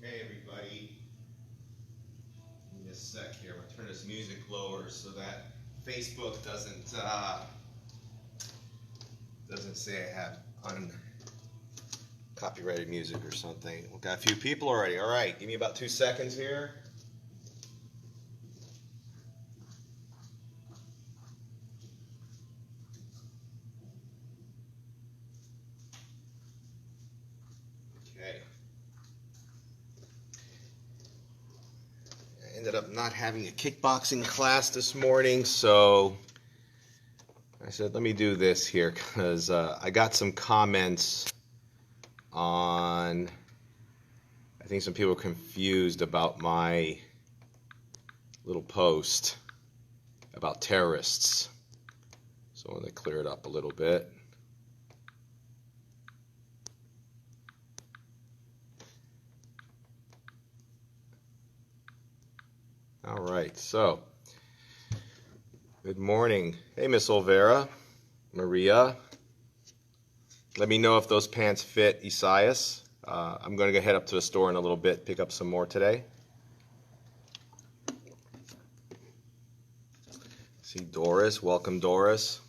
Okay, everybody. Give me a sec here. I'm gonna turn this music lower so that Facebook doesn't say I have uncopyrighted music or something. We've got a few people already. All right, give me about 2 seconds here. Okay. I ended up not having a kickboxing class this morning, so I said, let me do this here because I got some comments on, I think some people are confused about my little post about terrorists. So I want to clear it up a little bit. All right, so good morning. Hey, Miss Olvera, Maria. Let me know if those pants fit Isaias. I'm going to go head up to the store in a little bit, pick up some more today. See Doris, welcome Doris.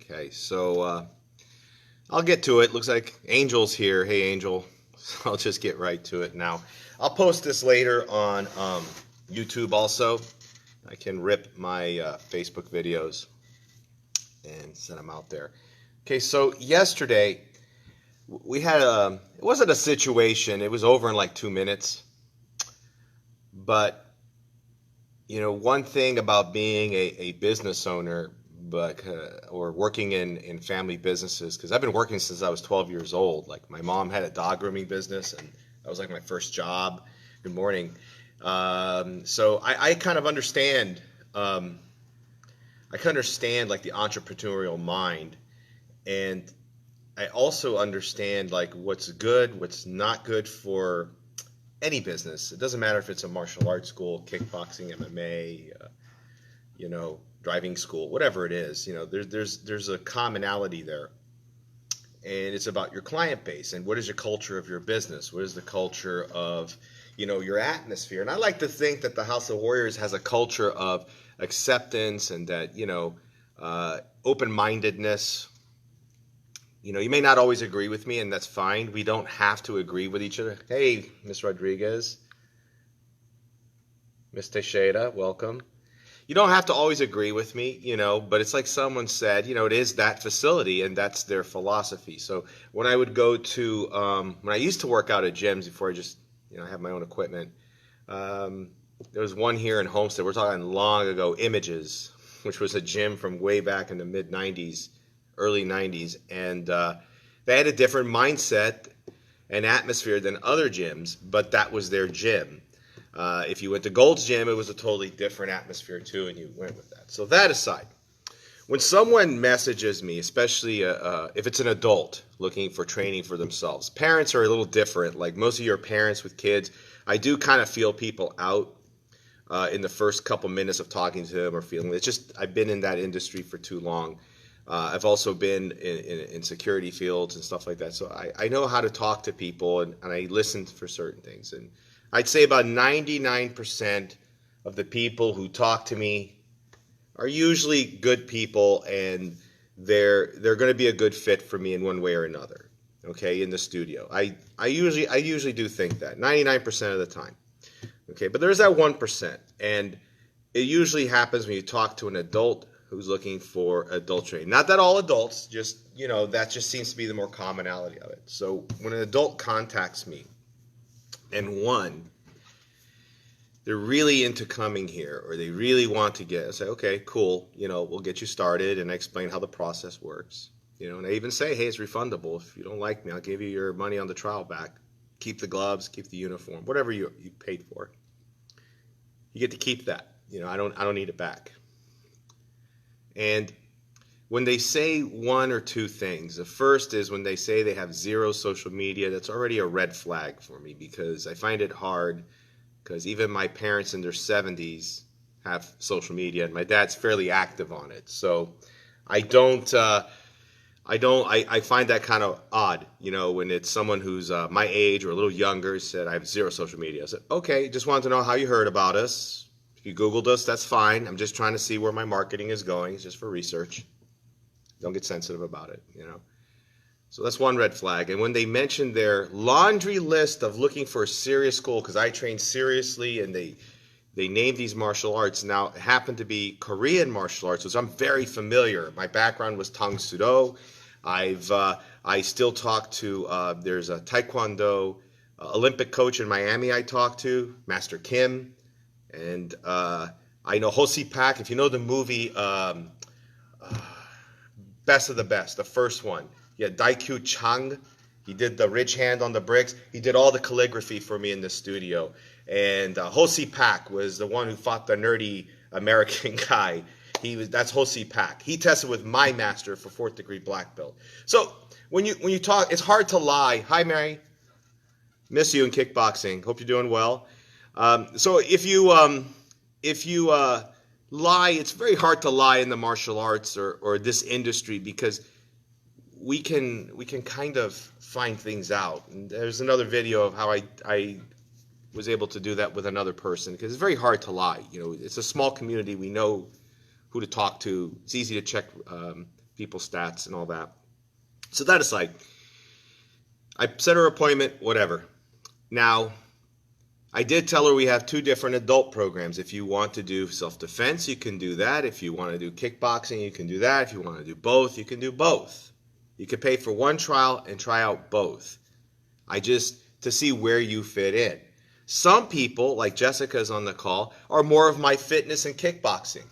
Okay, so I'll get to it. Looks like Angel's here. Hey, Angel. So I'll just get right to it now. I'll post this later on YouTube also. I can rip my Facebook videos and send them out there. Okay, so yesterday we had it wasn't a situation. It was over in like 2 minutes. But, you know, one thing about being a business owner, or working in family businesses, because I've been working since I was 12 years old. Like my mom had a dog grooming business, and that was like my first job. Good morning. So I kind of understand. I can understand like the entrepreneurial mind, and I also understand like what's good, what's not good for any business. It doesn't matter if it's a martial arts school, kickboxing, MMA, driving school, whatever it is. There's a commonality there, and it's about your client base and what is your culture of your business. What is the culture of your atmosphere? And I like to think that the House of Warriors has a culture of acceptance and that open-mindedness. You may not always agree with me, and that's fine. We don't have to agree with each other. Hey, Miss Rodriguez. Miss Teixeira, welcome. You don't have to always agree with me, but it's like someone said, it is that facility, and that's their philosophy. So when I would go to, when I used to work out at gyms before I just, have my own equipment, there was one here in Homestead. We're talking long ago, Images, which was a gym from way back in the mid-'90s. Early 90s, and they had a different mindset and atmosphere than other gyms, but that was their gym. If you went to Gold's Gym, it was a totally different atmosphere too, and you went with that. So that aside, when someone messages me, especially if it's an adult looking for training for themselves, parents are a little different. Like most of your parents with kids, I do kind of feel people out in the first couple minutes of talking to them or feeling. It's just I've been in that industry for too long. I've also been in security fields and stuff like that. So I know how to talk to people, and I listen for certain things. And I'd say about 99% of the people who talk to me are usually good people, and they're going to be a good fit for me in one way or another, okay, in the studio. I usually do think that 99% of the time. Okay, but there's that 1%, and it usually happens when you talk to an adult who's looking for adult training. Not that all adults, just, that just seems to be the more commonality of it. So when an adult contacts me, and one, they're really into coming here, or they really want to I say, okay, cool, we'll get you started, and I explain how the process works. And I even say, hey, it's refundable. If you don't like me, I'll give you your money on the trial back. Keep the gloves, keep the uniform, whatever you paid for. You get to keep that. I don't need it back. And when they say one or two things, the first is when they say they have zero social media, that's already a red flag for me, because I find it hard, because even my parents in their 70s have social media, and my dad's fairly active on it. So I don't I find that kind of odd, when it's someone who's my age or a little younger said I have zero social media. I said, okay, just wanted to know how you heard about us. If you Googled us, that's fine. I'm just trying to see where my marketing is going. It's just for research. Don't get sensitive about it. So that's one red flag. And when they mentioned their laundry list of looking for a serious school, because I train seriously, and they named these martial arts. Now, it happened to be Korean martial arts, which I'm very familiar. My background was Tang Soo Do. I still talk to, there's a Taekwondo Olympic coach in Miami I talk to, Master Kim. And I know Hosi Pak. If you know the movie Best of the Best, the first one. Yeah, Daikyu Chang. He did the ridge hand on the bricks. He did all the calligraphy for me in the studio. And Hosi Pak was the one who fought the nerdy American guy. That's Hosi Pak. He tested with my master for 4th degree black belt. So when you talk, it's hard to lie. Hi, Mary. Miss you in kickboxing. Hope you're doing well. So if you lie, it's very hard to lie in the martial arts or this industry, because we can kind of find things out. And there's another video of how I was able to do that with another person, because it's very hard to lie. It's a small community. We know who to talk to. It's easy to check people's stats and all that. So that aside, I set her appointment, whatever. Now, I did tell her we have 2 different adult programs. If you want to do self-defense, you can do that. If you want to do kickboxing, you can do that. If you want to do both, you can do both. You could pay for one trial and try out both. To see where you fit in. Some people, like Jessica's on the call, are more of my fitness and kickboxing.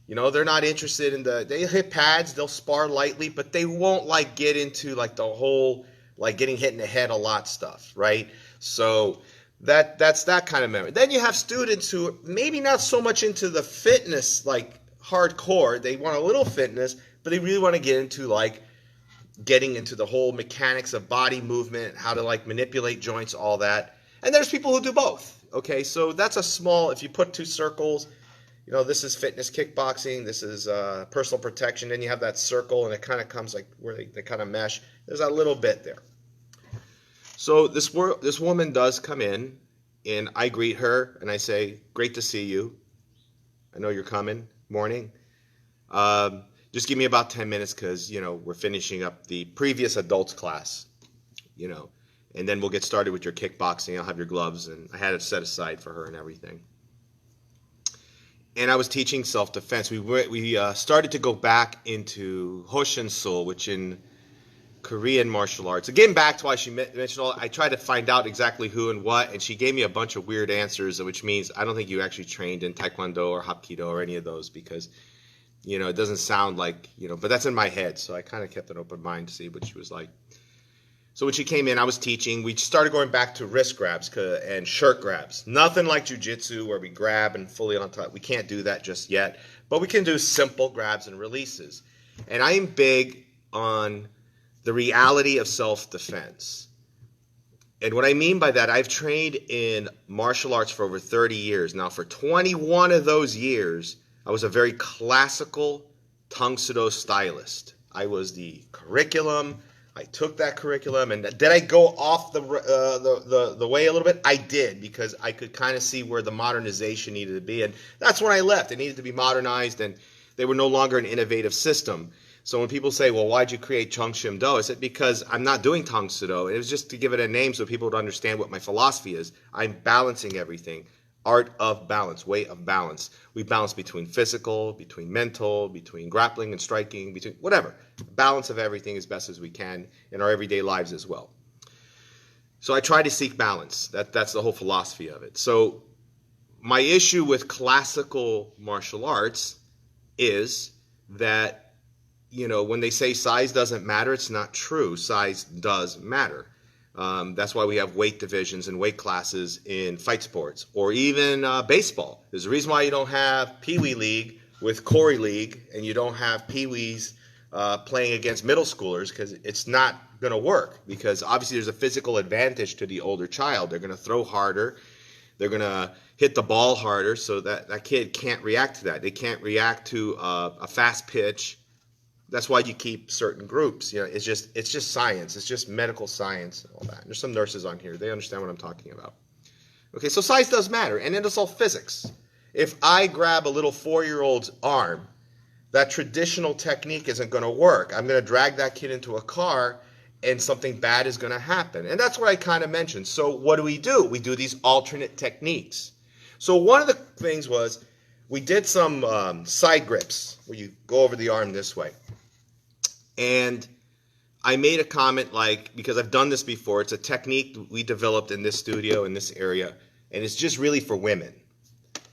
They're not interested in they hit pads, they'll spar lightly, but they won't get into the whole, getting hit in the head a lot stuff, right? So that's that kind of memory. Then you have students who maybe not so much into the fitness, hardcore. They want a little fitness, but they really want to get into getting into the whole mechanics of body movement, how to manipulate joints, all that. And there's people who do both. Okay, so that's a small, if you put 2 circles, this is fitness kickboxing, this is personal protection, then you have that circle, and it kind of comes where they kind of mesh. There's a little bit there. So this woman does come in, and I greet her, and I say, great to see you. I know you're coming. Morning. Just give me about 10 minutes because, we're finishing up the previous adults class, and then we'll get started with your kickboxing. I'll have your gloves, and I had it set aside for her and everything. And I was teaching self-defense. We started to go back into Hoshin-sul, which in Korean martial arts. Again, back to why she mentioned all, I tried to find out exactly who and what, and she gave me a bunch of weird answers, which means I don't think you actually trained in Taekwondo or Hapkido or any of those, because it doesn't sound like, but that's in my head. So I kind of kept an open mind to see what she was like. So when she came in, I was teaching. We started going back to wrist grabs and shirt grabs. Nothing like jiu-jitsu where we grab and fully on top. We can't do that just yet. But we can do simple grabs and releases. And I am big on the reality of self-defense. And what I mean by that, I've trained in martial arts for over 30 years. Now, for 21 of those years, I was a very classical Tang Soo Do stylist. I was the curriculum. I took that curriculum, and did I go off the way a little bit? I did, because I could kind of see where the modernization needed to be, and that's when I left. It needed to be modernized, and they were no longer an innovative system. So when people say, well, why'd you create Chung Shim Do? I said, because I'm not doing Tang Soo Do. It was just to give it a name so people would understand what my philosophy is. I'm balancing everything. Art of balance, way of balance. We balance between physical, between mental, between grappling and striking, between whatever. Balance of everything as best as we can in our everyday lives as well. So I try to seek balance. That's the whole philosophy of it. So my issue with classical martial arts is that, when they say size doesn't matter, it's not true. Size does matter. That's why we have weight divisions and weight classes in fight sports, or even baseball. There's a reason why you don't have Pee Wee League with Corey League, and you don't have Pee Wees playing against middle schoolers, because it's not going to work. Because obviously there's a physical advantage to the older child. They're going to throw harder. They're going to hit the ball harder, so that kid can't react to that. They can't react to a fast pitch That's why you keep certain groups. You know, it's just science. It's just medical science and all that. There's some nurses on here. They understand what I'm talking about. Okay, so size does matter, and then it's all physics. If I grab a little 4-year-old's arm, that traditional technique isn't going to work. I'm going to drag that kid into a car, and something bad is going to happen. And that's what I kind of mentioned. So what do? We do these alternate techniques. So one of the things was we did some side grips where you go over the arm this way. And I made a comment like, because I've done this before, it's a technique we developed in this studio, in this area, and it's just really for women.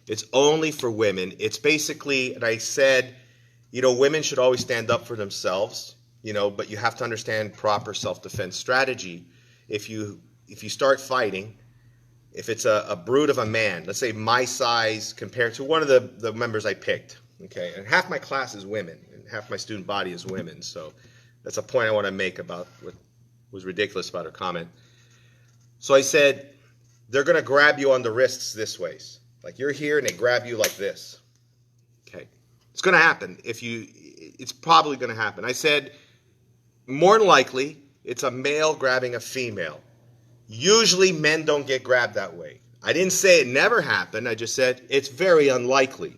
It's only for women. It's basically, and I said, you know, women should always stand up for themselves, you know, but you have to understand proper self-defense strategy. If you start fighting, if it's a brute of a man, let's say my size compared to one of the members I picked, okay, and half my class is women, and half my student body is women, so that's a point I want to make about what was ridiculous about her comment. So I said, they're going to grab you on the wrists this way. Like you're here and they grab you like this. Okay. It's going to happen. It's probably going to happen. I said, more than likely, it's a male grabbing a female. Usually men don't get grabbed that way. I didn't say it never happened. I just said it's very unlikely.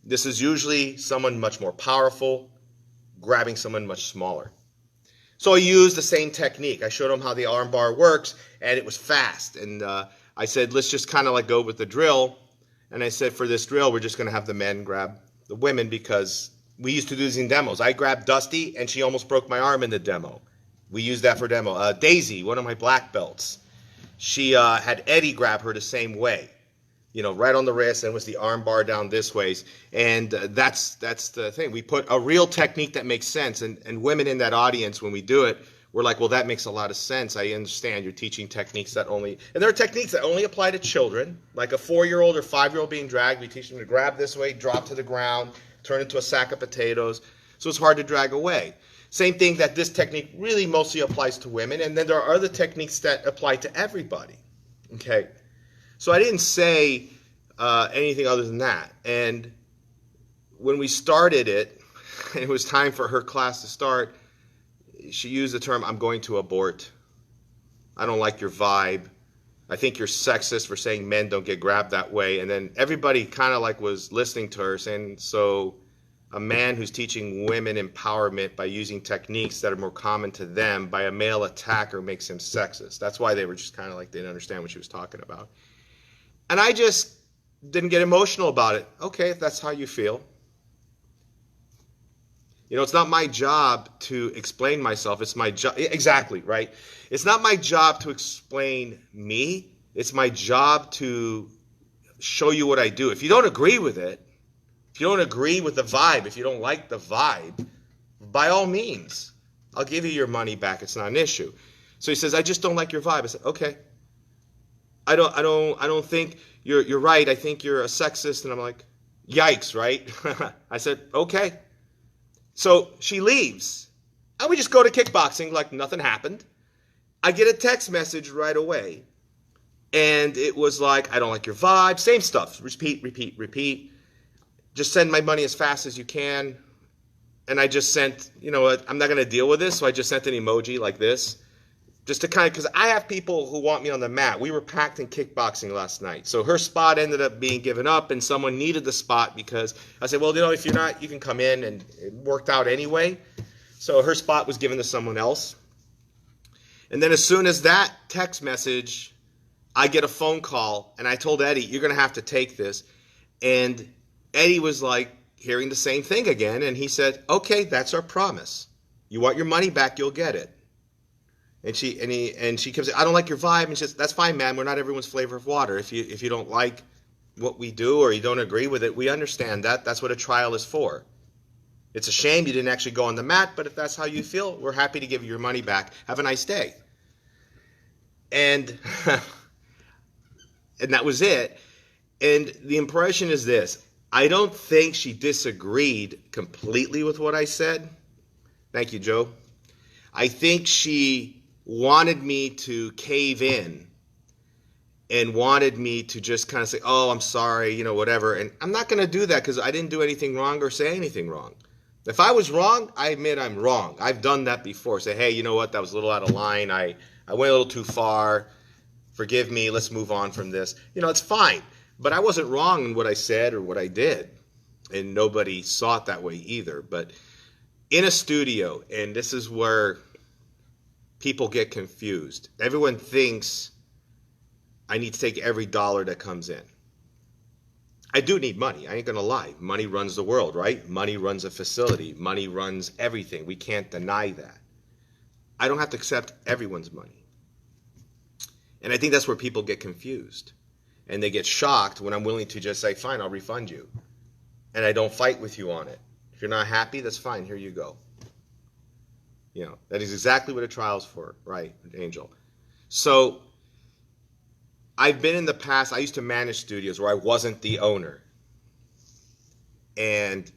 This is usually someone much more powerful grabbing someone much smaller. So I used the same technique. I showed them how the arm bar works, and it was fast. And I said, let's just kind of like go with the drill. And I said, for this drill, we're just going to have the men grab the women because we used to do these in demos. I grabbed Dusty, and she almost broke my arm in the demo. We used that for demo. Daisy, one of my black belts, she had Eddie grab her the same way. You know, right on the wrist, and was the arm bar down this way. And that's the thing. We put a real technique that makes sense. And women in that audience, when we do it, we're like, well, that makes a lot of sense. I understand you're teaching techniques that only, and there are techniques that only apply to children, like a 4-year-old or 5-year-old being dragged. We teach them to grab this way, drop to the ground, turn into a sack of potatoes. So it's hard to drag away. Same thing that this technique really mostly applies to women. And then there are other techniques that apply to everybody. Okay. So I didn't say anything other than that. And when we started it, and it was time for her class to start, she used the term, I'm going to abort. I don't like your vibe. I think you're sexist for saying men don't get grabbed that way. And then everybody kind of like was listening to her saying, so a man who's teaching women empowerment by using techniques that are more common to them by a male attacker makes him sexist. That's why they were just kind of like, they didn't understand what she was talking about. And I just didn't get emotional about it. Okay, if that's how you feel. You know, it's not my job to explain myself. It's my job. Exactly, right? It's not my job to explain me. It's my job to show you what I do. If you don't agree with it, if you don't agree with the vibe, if you don't like the vibe, by all means, I'll give you your money back. It's not an issue. So he says, I just don't like your vibe. I said, okay. I don't think you're right. I think you're a sexist. And I'm like, yikes, right? I said, okay. So she leaves. And we just go to kickboxing like nothing happened. I get a text message right away. And it was like, I don't like your vibe. Same stuff. Repeat. Just send my money as fast as you can. And I just sent, you know what, I'm not going to deal with this. So I just sent an emoji like this. Just to kind of, because I have people who want me on the mat. We were packed in kickboxing last night. So her spot ended up being given up, and someone needed the spot because I said, well, you know, if you're not, you can come in, and it worked out anyway. So her spot was given to someone else. And then as soon as that text message, I get a phone call, and I told Eddie, you're going to have to take this. And Eddie was like hearing the same thing again, and he said, okay, that's our promise. You want your money back, you'll get it. And she kept saying, I don't like your vibe. And she says, that's fine, man. We're not everyone's flavor of water. If you don't like what we do or you don't agree with it, we understand that. That's what a trial is for. It's a shame you didn't actually go on the mat, but if that's how you feel, we're happy to give you your money back. Have a nice day. And and that was it. And the impression is this. I don't think she disagreed completely with what I said. Thank you, Joe. I think she wanted me to cave in and wanted me to just kind of say, oh, I'm sorry, you know, whatever. And I'm not going to do that because I didn't do anything wrong or say anything wrong. If I was wrong, I admit I'm wrong. I've done that before. Say, hey, you know what? That was a little out of line. I went a little too far. Forgive me. Let's move on from this. It's fine. But I wasn't wrong in what I said or what I did. And nobody saw it that way either. But in a studio, and this is where people get confused. Everyone thinks I need to take every dollar that comes in. I do need money. I ain't gonna lie. Money runs the world, right? Money runs a facility. Money runs everything. We can't deny that. I don't have to accept everyone's money. And I think that's where people get confused. And they get shocked when I'm willing to just say, fine, I'll refund you. And I don't fight with you on it. If you're not happy, that's fine. Here you go. That is exactly what a trial's for, right, Angel? So I've been in the past, I used to manage studios where I wasn't the owner. And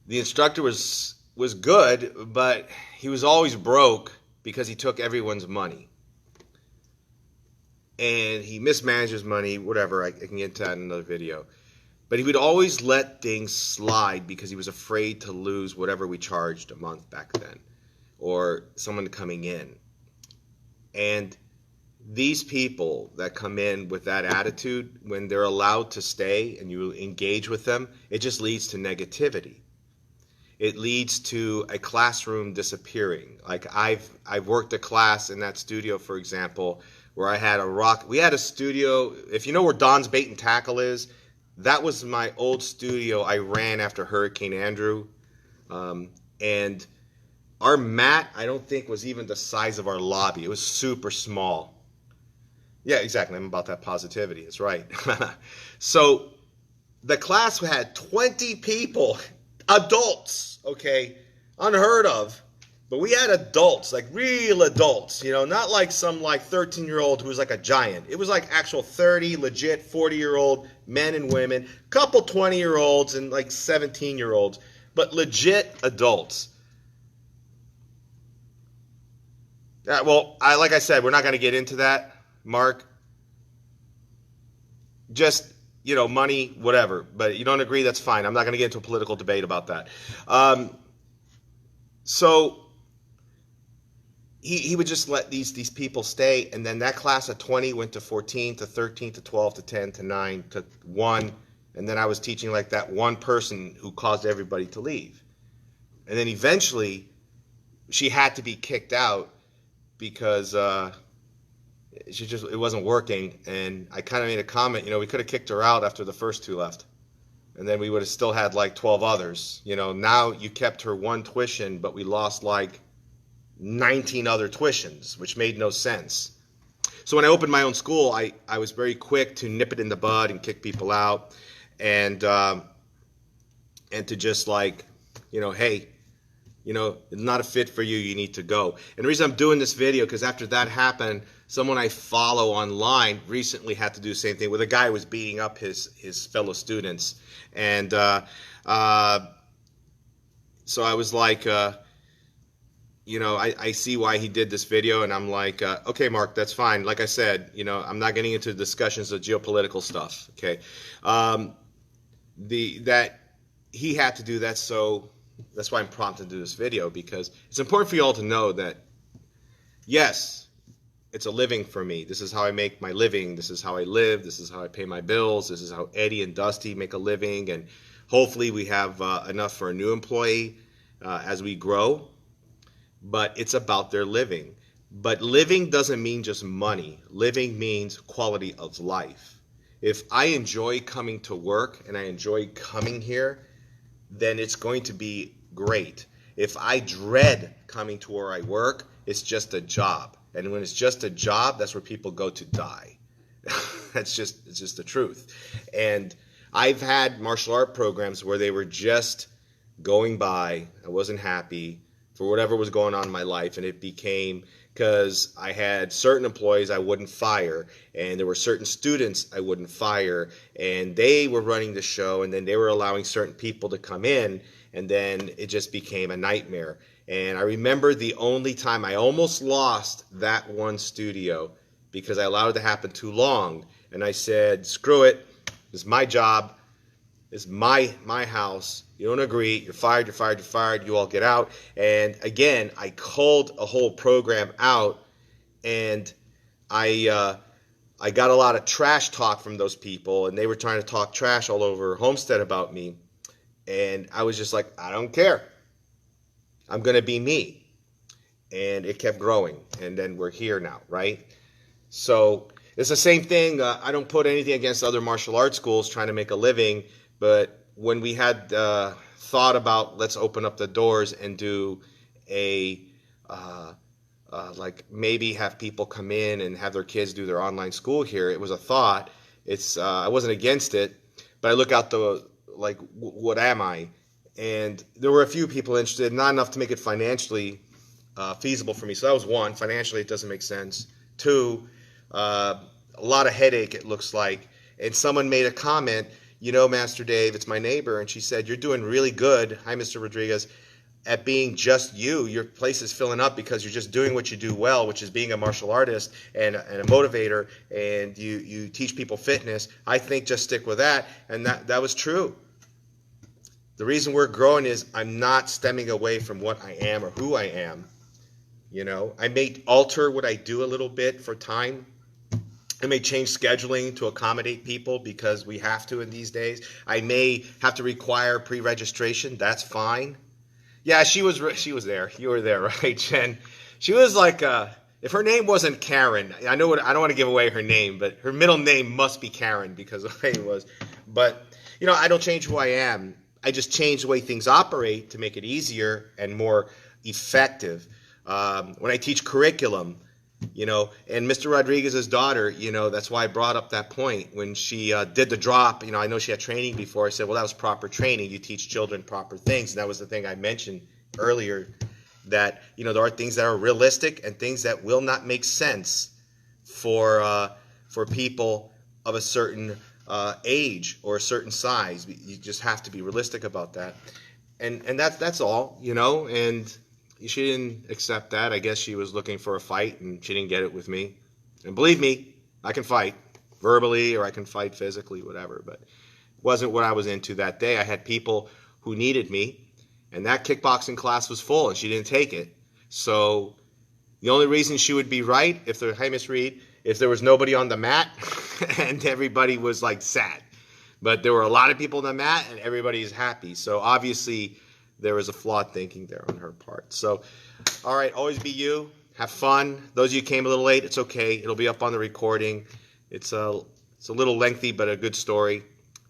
the instructor was good, but he was always broke because he took everyone's money. And he mismanages money, whatever, I can get into that in another video. But he would always let things slide because he was afraid to lose whatever we charged a month back then, or someone coming in. And these people that come in with that attitude, when they're allowed to stay and you engage with them, it just leads to negativity. It leads to a classroom disappearing. Like I've worked a class in that studio, for example, where I had we had a studio, if you know where Don's Bait and Tackle is, that was my old studio I ran after Hurricane Andrew. And our mat, I don't think was even the size of our lobby. It was super small. Yeah, exactly. I'm about that positivity. That's right. So the class had 20 people, adults, okay, unheard of. But we had adults, like real adults, not like some 13-year-old who was like a giant. It was like actual 30, legit 40-year-old men and women, couple 20-year-olds and like 17-year-olds, but legit adults. Well, like I said, we're not going to get into that. Mark, just, money, whatever. But you don't agree, that's fine. I'm not going to get into a political debate about that. So he would just let these people stay. And then that class of 20 went to 14, to 13, to 12, to 10, to 9, to 1. And then I was teaching like that one person who caused everybody to leave. And then eventually she had to be kicked out because it wasn't working. And I kind of made a comment, we could have kicked her out after the first 2 left. And then we would have still had like 12 others. Now you kept her one tuition, but we lost like 19 other tuitions, which made no sense. So when I opened my own school, I was very quick to nip it in the bud and kick people out, and to just like, hey, it's not a fit for you, you need to go. And the reason I'm doing this video, because after that happened, someone I follow online recently had to do the same thing with a guy who was beating up his fellow students. And so I was like, I see why he did this video, and I'm like, okay, Mark, that's fine. Like I said, I'm not getting into discussions of geopolitical stuff, okay? That he had to do that, so that's why I'm prompted to do this video, because it's important for you all to know that, yes, it's a living for me. This is how I make my living. This is how I live. This is how I pay my bills. This is how Eddie and Dusty make a living, and hopefully we have enough for a new employee as we grow. But it's about their living. But living doesn't mean just money. Living means quality of life. If I enjoy coming to work and I enjoy coming here, then it's going to be great. If I dread coming to where I work, it's just a job. And when it's just a job, that's where people go to die. It's just the truth. And I've had martial art programs where they were just going by. I wasn't happy for whatever was going on in my life, and it became because I had certain employees I wouldn't fire, and there were certain students I wouldn't fire, and they were running the show, and then they were allowing certain people to come in, and then it just became a nightmare. And I remember the only time I almost lost that one studio because I allowed it to happen too long, and I said, screw it, it's my job. It's my house. You don't agree. You're fired. You're fired. You're fired. You all get out. And again, I called a whole program out, and I got a lot of trash talk from those people, and they were trying to talk trash all over Homestead about me. And I was just like, I don't care. I'm going to be me. And it kept growing. And then we're here now, right? So it's the same thing. I don't put anything against other martial arts schools trying to make a living. But when we had thought about let's open up the doors and do a like maybe have people come in and have their kids do their online school here, it was a thought. It's I wasn't against it, but I look out the like what am I? And there were a few people interested, not enough to make it financially feasible for me. So that was one. Financially, it doesn't make sense. Two, a lot of headache, it looks like. And someone made a comment, you know, Master Dave, it's my neighbor, and she said, you're doing really good, hi, Mr. Rodriguez, at being just you. Your place is filling up because you're just doing what you do well, which is being a martial artist and a motivator, and you teach people fitness. I think just stick with that. And that was true. The reason we're growing is I'm not stemming away from what I am or who I am. You know, I may alter what I do a little bit for time. I may change scheduling to accommodate people because we have to in these days. I may have to require pre-registration. That's fine. Yeah, she was there. You were there, right, Jen? She was like, if her name wasn't Karen, I don't want to give away her name, but her middle name must be Karen because of the way it was. But, you know, I don't change who I am. I just change the way things operate to make it easier and more effective. When I teach curriculum, you know, and Mr. Rodriguez's daughter, you know, that's why I brought up that point. When she did the drop, you know, I know she had training before. I said, well, that was proper training. You teach children proper things. And that was the thing I mentioned earlier, that, you know, there are things that are realistic and things that will not make sense for people of a certain age or a certain size. You just have to be realistic about that. And that's all, you know, and she didn't accept that. I guess she was looking for a fight, and she didn't get it with me. And believe me, I can fight verbally or I can fight physically, whatever. But it wasn't what I was into that day. I had people who needed me, and that kickboxing class was full, and she didn't take it. So the only reason she would be right, hey, Miss Reed, if there was nobody on the mat and everybody was like sad. But there were a lot of people on the mat, and everybody is happy. So obviously there was a flawed thinking there on her part. So, all right, always be you. Have fun. Those of you who came a little late, it's okay. It'll be up on the recording. It's a little lengthy, but a good story.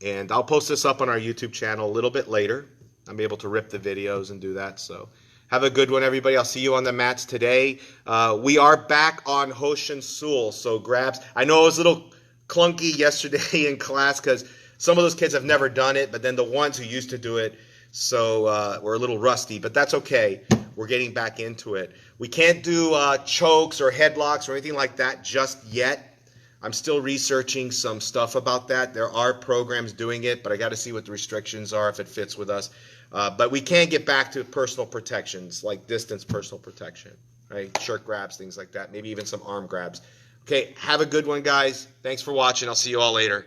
And I'll post this up on our YouTube channel a little bit later. I'm able to rip the videos and do that. So have a good one, everybody. I'll see you on the mats today. We are back on Hoshin Sul. So grabs. I know it was a little clunky yesterday in class because some of those kids have never done it, but then the ones who used to do it, so we're a little rusty, but that's okay. We're getting back into it. We can't do chokes or headlocks or anything like that just yet. I'm still researching some stuff about that. There are programs doing it, but I got to see what the restrictions are, if it fits with us. But we can get back to personal protections, like distance personal protection, right? Shirt grabs, things like that. Maybe even some arm grabs. Okay, have a good one, guys. Thanks for watching. I'll see you all later.